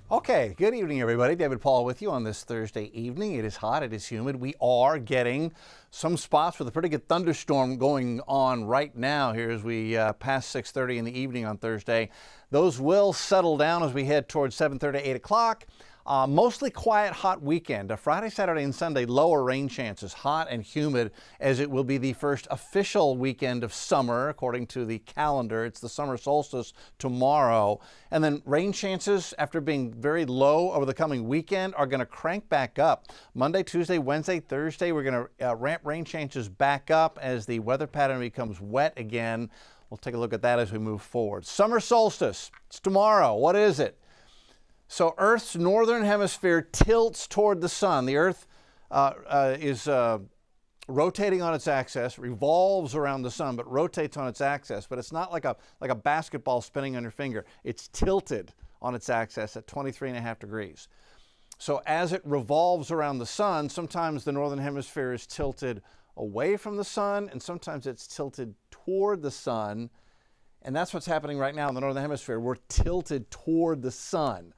Okay, good evening, everybody. David Paul with you on this Thursday evening. It is hot, it is humid. We are getting some spots with a pretty good thunderstorm going on right now here as we pass 6:30 in the evening on Thursday. Those will settle down as we head towards 7:30, 8 o'clock. Mostly quiet, hot weekend. Friday, Saturday, and Sunday, lower rain chances, hot and humid, as it will be the first official weekend of summer, according to the calendar. It's the summer solstice tomorrow. And then rain chances, after being very low over the coming weekend, are going to crank back up. Monday, Tuesday, Wednesday, Thursday, we're going to ramp rain chances back up as the weather pattern becomes wet again. We'll take a look at that as we move forward. Summer solstice, it's tomorrow. What is it? So Earth's northern hemisphere tilts toward the sun. The Earth is rotating on its axis, revolves around the sun, but rotates on its axis. But it's not like a basketball spinning on your finger. It's tilted on its axis at 23.5 degrees. So as it revolves around the sun, sometimes the northern hemisphere is tilted away from the sun, and sometimes it's tilted toward the sun. And that's what's happening right now in the northern hemisphere. We're tilted toward the sun.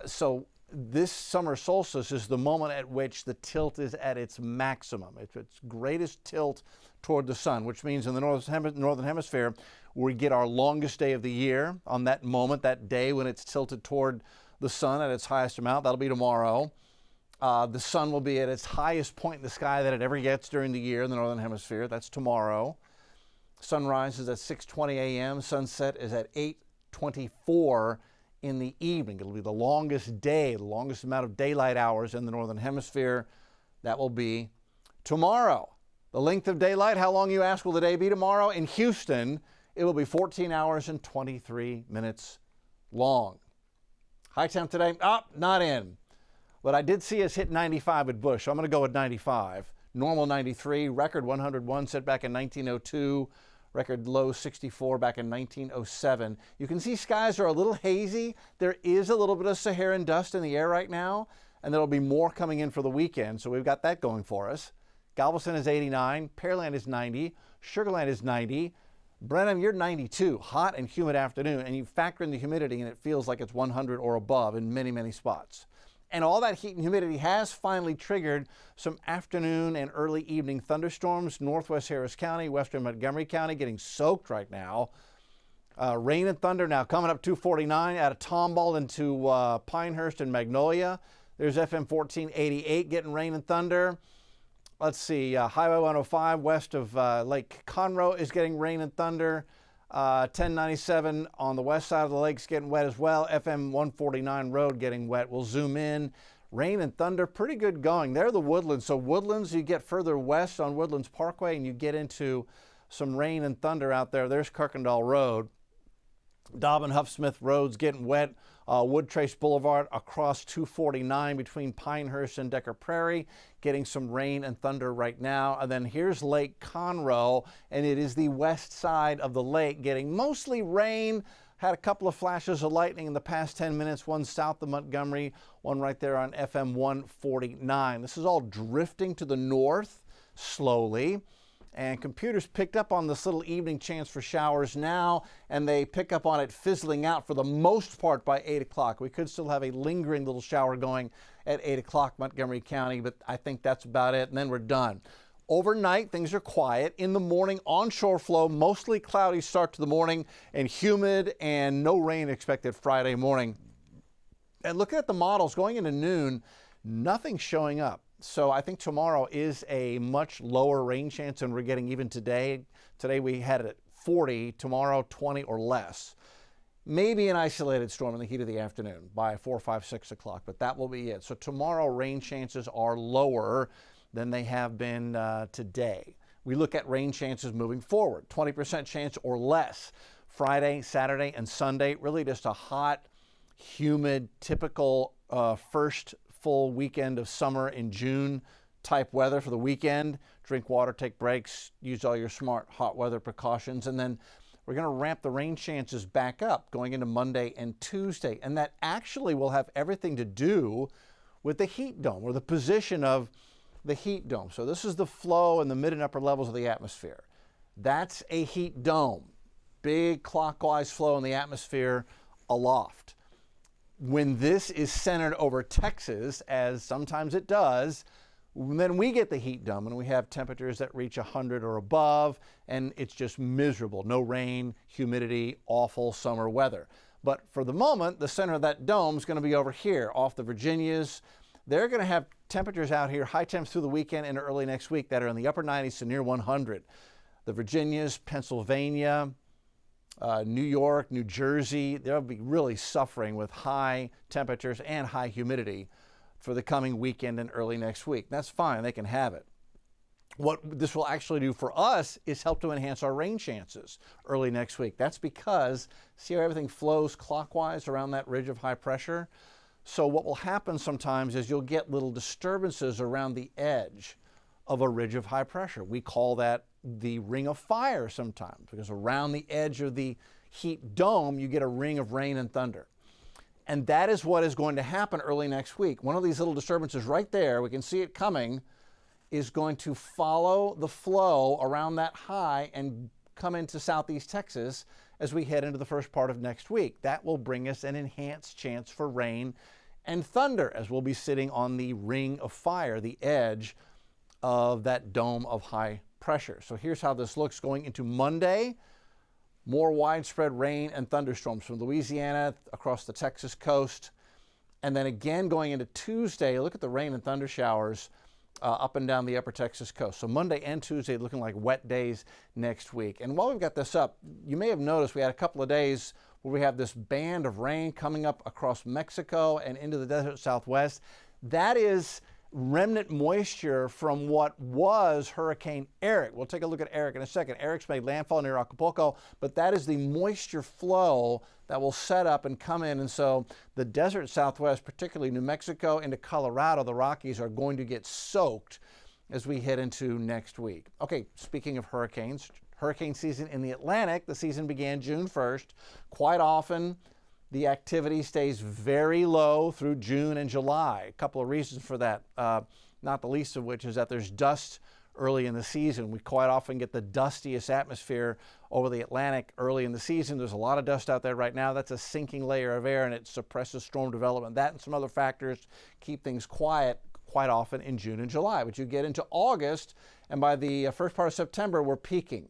So this summer solstice is the moment at which the tilt is at its maximum. It's its greatest tilt toward the sun, which means in the northern hemisphere, we get our longest day of the year on that moment, that day when it's tilted toward the sun at its highest amount. That'll be tomorrow. The sun will be at its highest point in the sky that it ever gets during the year in the northern hemisphere. That's tomorrow. Sunrise is at 6:20 a.m. Sunset is at 8:24 in the evening. It'll be the longest day, the longest amount of daylight hours in the northern hemisphere. That will be tomorrow. The length of daylight, how long, you ask, will the day be tomorrow? In Houston, it will be 14 hours and 23 minutes long. High temp today, not in. But I did see us hit 95 at Bush, so I'm going to go with 95. Normal 93, record 101 set back in 1902. Record low 64 back in 1907. You can see skies are a little hazy. There is a little bit of Saharan dust in the air right now, and there'll be more coming in for the weekend, so we've got that going for us. Galveston is 89, Pearland is 90, Sugar Land is 90. Brenham, you're 92, hot and humid afternoon, and you factor in the humidity and it feels like it's 100 or above in many, many spots. And all that heat and humidity has finally triggered some afternoon and early evening thunderstorms. Northwest Harris County, western Montgomery County getting soaked right now. Rain and thunder now coming up 249 out of Tomball into Pinehurst and Magnolia. There's FM 1488 getting rain and thunder. Let's see, Highway 105 west of Lake Conroe is getting rain and thunder. 1097 on the west side of the lake's getting wet as well. FM 149 road getting wet. We'll zoom in. Rain and thunder, pretty good going. They're the Woodlands. So Woodlands, you get further west on Woodlands Parkway and you get into some rain and thunder out there. There's Kirkendall Road. Dobbin Huffsmith Road's getting wet. Woodtrace Boulevard across 249 between Pinehurst and Decker Prairie, getting some rain and thunder right now. And then here's Lake Conroe, and it is the west side of the lake getting mostly rain. Had a couple of flashes of lightning in the past 10 minutes, one south of Montgomery, one right there on FM 149. This is all drifting to the north slowly. And computers picked up on this little evening chance for showers now, and they pick up on it fizzling out for the most part by 8 o'clock. We could still have a lingering little shower going at 8 o'clock Montgomery County, but I think that's about it, and then we're done. Overnight, things are quiet. In the morning, onshore flow, mostly cloudy start to the morning, and humid, and no rain expected Friday morning. And looking at the models going into noon, nothing showing up. So I think tomorrow is a much lower rain chance than we're getting even today. Today we had it at 40, tomorrow 20 or less. Maybe an isolated storm in the heat of the afternoon by 4, 5, 6 o'clock, but that will be it. So tomorrow rain chances are lower than they have been today. We look at rain chances moving forward, 20% chance or less. Friday, Saturday, and Sunday, really just a hot, humid, typical first full weekend of summer in June type weather for the weekend. Drink water, take breaks, use all your smart hot weather precautions, and then we're going to ramp the rain chances back up going into Monday and Tuesday. And that actually will have everything to do with the heat dome, or the position of the heat dome. So this is the flow in the mid and upper levels of the atmosphere. That's a heat dome. Big clockwise flow in the atmosphere aloft. When this is centered over Texas, as sometimes it does, then we get the heat dome and we have temperatures that reach 100 or above, and it's just miserable. No rain, humidity, awful summer weather. But for the moment, the center of that dome is going to be over here off the Virginias. They're going to have temperatures out here, high temps through the weekend and early next week that are in the upper 90s to near 100. The Virginias, Pennsylvania, New York, New Jersey, they'll be really suffering with high temperatures and high humidity for the coming weekend and early next week. That's fine, they can have it. What this will actually do for us is help to enhance our rain chances early next week. That's because, see how everything flows clockwise around that ridge of high pressure? So what will happen sometimes is you'll get little disturbances around the edge of a ridge of high pressure. We call that the ring of fire sometimes, because around the edge of the heat dome, you get a ring of rain and thunder. And that is what is going to happen early next week. One of these little disturbances right there, we can see it coming, is going to follow the flow around that high and come into southeast Texas as we head into the first part of next week. That will bring us an enhanced chance for rain and thunder, as we'll be sitting on the ring of fire, the edge of that dome of high pressure. So here's how this looks going into Monday. More widespread rain and thunderstorms from Louisiana across the Texas coast. And then again going into Tuesday, look at the rain and thunder showers up and down the upper Texas coast. So Monday and Tuesday looking like wet days next week. And while we've got this up, you may have noticed we had a couple of days where we have this band of rain coming up across Mexico and into the desert Southwest. That is remnant moisture from what was Hurricane Eric. We'll take a look at Eric in a second. Eric's made landfall near Acapulco, but that is the moisture flow that will set up and come in. And so the desert Southwest, particularly New Mexico into Colorado, the Rockies, are going to get soaked as we head into next week. Okay, speaking of hurricanes, hurricane season in the Atlantic, the season began June 1st. Quite often, the activity stays very low through June and July. A couple of reasons for that, not the least of which is that there's dust early in the season. We quite often get the dustiest atmosphere over the Atlantic early in the season. There's a lot of dust out there right now. That's a sinking layer of air, and it suppresses storm development. That and some other factors keep things quiet quite often in June and July. But you get into August, and by the first part of September, we're peaking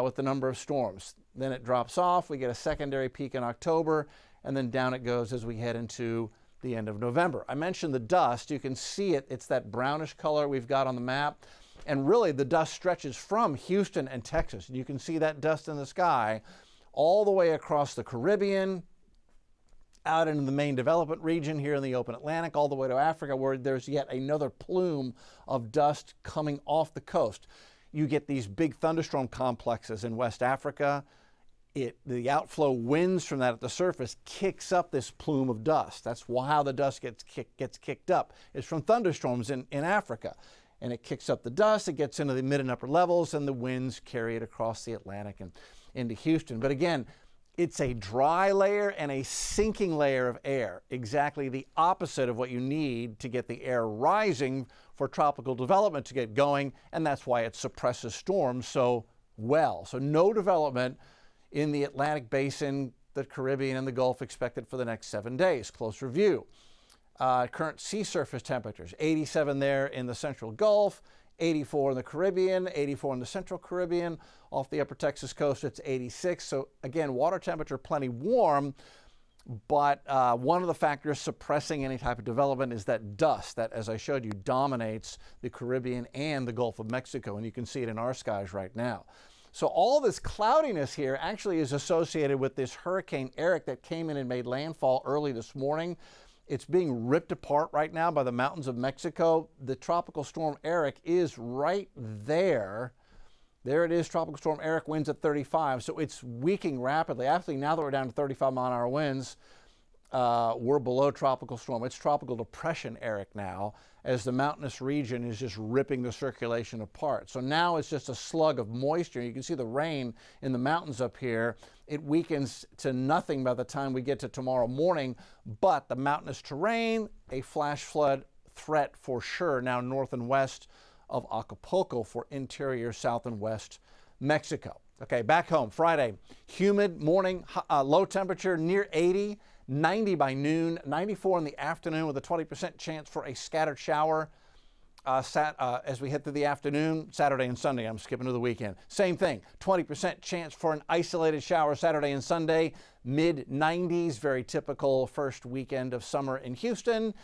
with the number of storms. Then it drops off. We get a secondary peak in October, and then down it goes as we head into the end of November. I mentioned the dust. You can see it. It's that brownish color we've got on the map. And really, the dust stretches from Houston and Texas. You can see that dust in the sky all the way across the Caribbean, out into the main development region here in the open Atlantic, all the way to Africa, where there's yet another plume of dust coming off the coast. You get these big thunderstorm complexes in West Africa. The outflow winds from that at the surface kicks up this plume of dust. That's how the dust gets kicked up. It's from thunderstorms in Africa. And it kicks up the dust, it gets into the mid and upper levels, and the winds carry it across the Atlantic and into Houston. But again, it's a dry layer and a sinking layer of air, exactly the opposite of what you need to get the air rising for tropical development to get going, and that's why it suppresses storms so well. So no development in the Atlantic Basin, the Caribbean, and the Gulf expected for the next 7 days. Close review. Current sea surface temperatures, 87 there in the central Gulf, 84 in the Caribbean, 84 in the central Caribbean. Off the upper Texas coast, it's 86. So again, water temperature plenty warm, but one of the factors suppressing any type of development is that dust that, as I showed you, dominates the Caribbean and the Gulf of Mexico, and you can see it in our skies right now. So all this cloudiness here actually is associated with this Hurricane Eric that came in and made landfall early this morning. It's being ripped apart right now by the mountains of Mexico. The tropical storm Eric is right there. There it is, tropical storm Eric, winds at 35. So it's weakening rapidly. Actually, now that we're down to 35-mile-an-hour winds, we're below tropical storm. It's tropical depression Eric now, as the mountainous region is just ripping the circulation apart. So now it's just a slug of moisture. You can see the rain in the mountains up here. It weakens to nothing by the time we get to tomorrow morning, but the mountainous terrain, a flash flood threat for sure now north and west of Acapulco for interior south and west Mexico. Okay, back home, Friday, humid morning, low temperature near 80. 90 by noon, 94 in the afternoon with a 20% chance for a scattered shower as we head through the afternoon, Saturday and Sunday. I'm skipping to the weekend. Same thing, 20% chance for an isolated shower Saturday and Sunday, mid-90s, very typical first weekend of summer in Houston.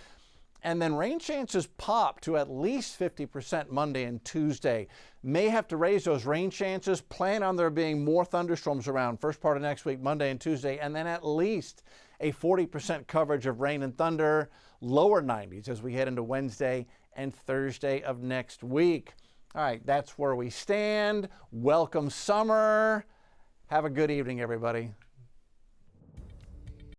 And then rain chances pop to at least 50% Monday and Tuesday. May have to raise those rain chances. Plan on there being more thunderstorms around first part of next week, Monday and Tuesday, and then at least a 40% coverage of rain and thunder, lower 90s as we head into Wednesday and Thursday of next week. All right, that's where we stand. Welcome summer. Have a good evening, everybody.